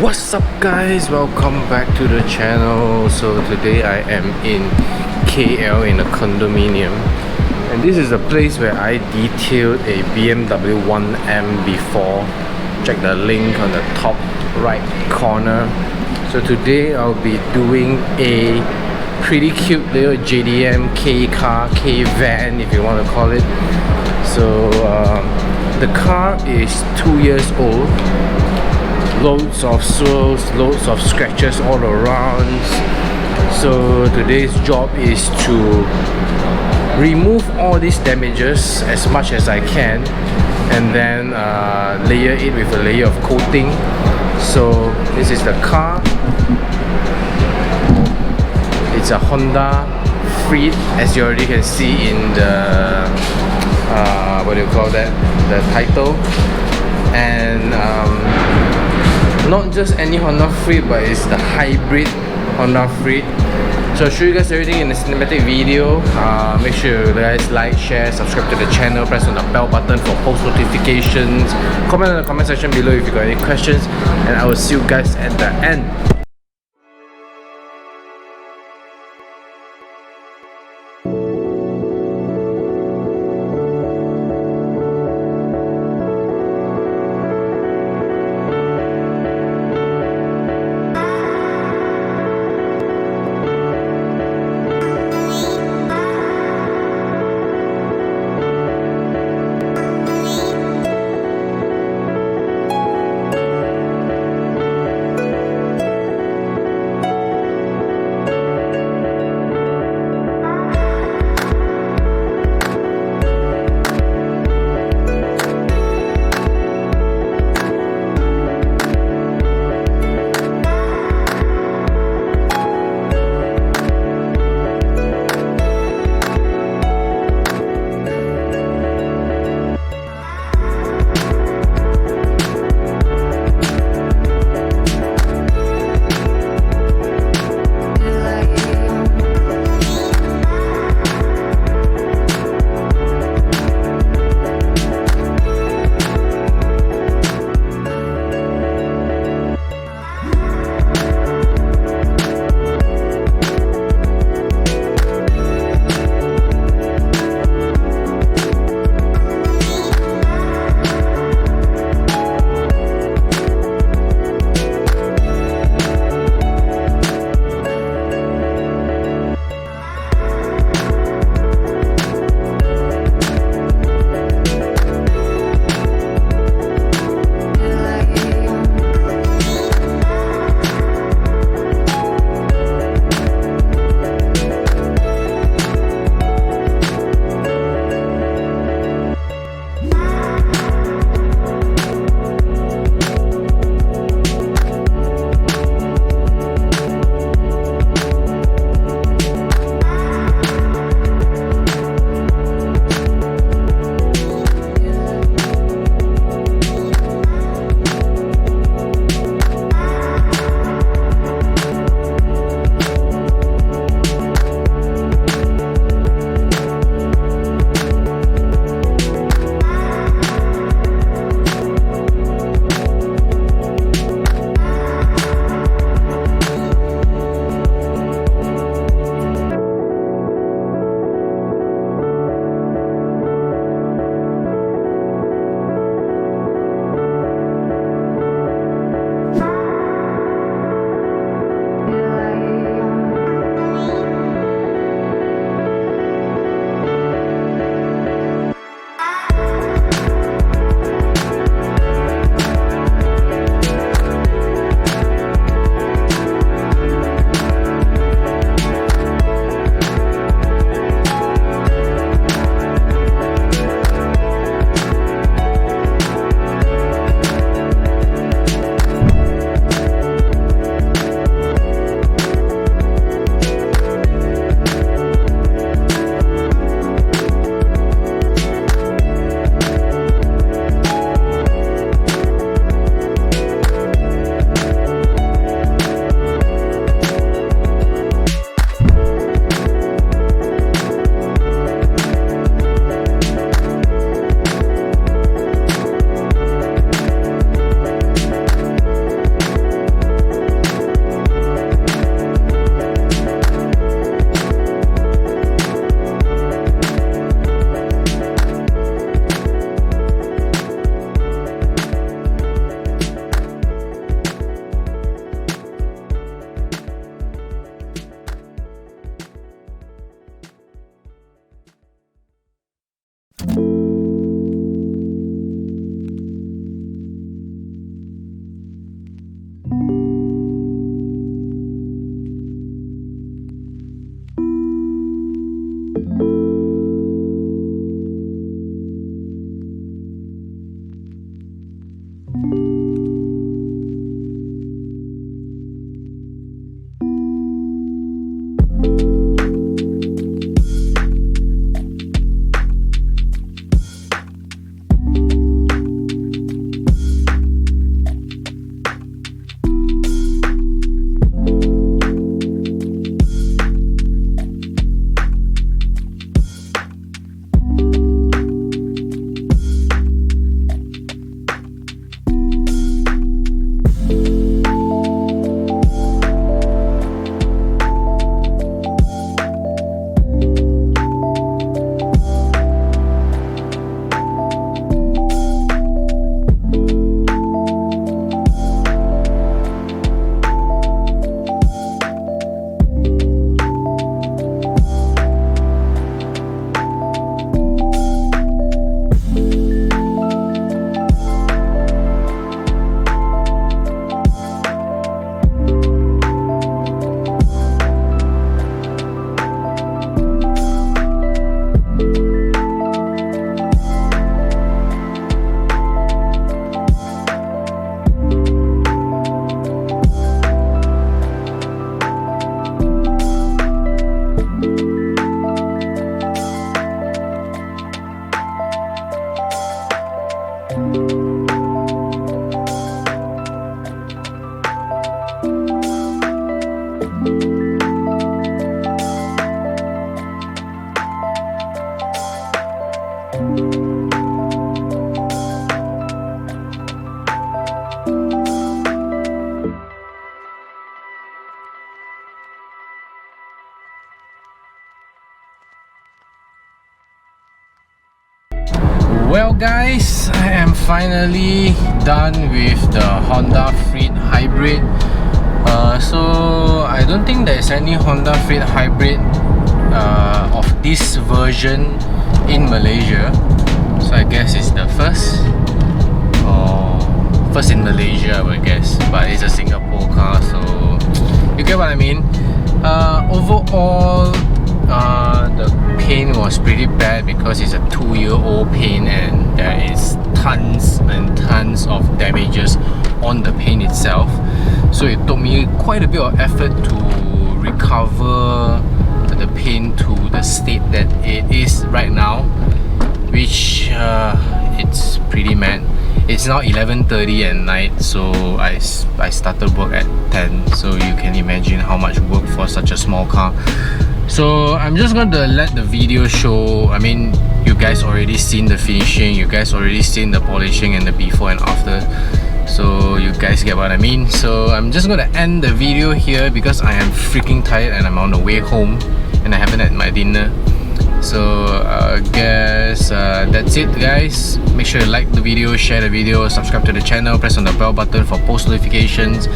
What's up guys, welcome back to the channel. So today I am in KL in a condominium, and this is a place where I detailed a BMW 1M before. Check the link on the top right corner. So today I'll be doing a pretty cute little JDM K car, K van if you want to call it. So the car is 2 years old. Loads of swirls, loads of scratches all around. So today's job is to remove all these damages as much as I can, and then layer it with a layer of coating. So this is the car. It's a Honda Freed, as you already can see in the what do you call that, the title. And not just any Honda Freed, but it's the hybrid Honda Freed. So I'll show you guys everything in the cinematic video. Make sure you guys like, share, subscribe to the channel, press on the bell button for post notifications. Comment in the comment section below if you got any questions, and I will see you guys at the end. Well guys, I am finally done with the Honda Freed Hybrid. So I don't think there's any Honda Freed Hybrid of this version in Malaysia. So I guess it's the first, or first in Malaysia I would guess, but it's a Singapore car, so you get what I mean. Overall, the paint was pretty bad because it's a 2-year-old paint and there is tons and tons of damages on the paint itself. So it took me quite a bit of effort to recover the paint to the state that it is right now, which it's pretty mad. It's now 11:30 at night, so I started work at 10, so you can imagine how much work for such a small car. So I'm just going to let the video show. I mean, you guys already seen the finishing, you guys already seen the polishing and the before and after, so you guys get what I mean. So I'm just going to end the video here because I am freaking tired and I'm on the way home and I haven't had my dinner. So I guess that's it guys. Make sure to like the video, share the video, subscribe to the channel, press on the bell button for post notifications,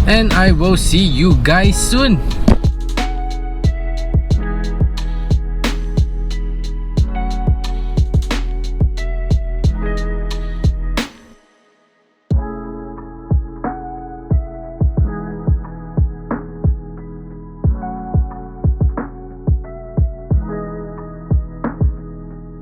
and I will see you guys soon.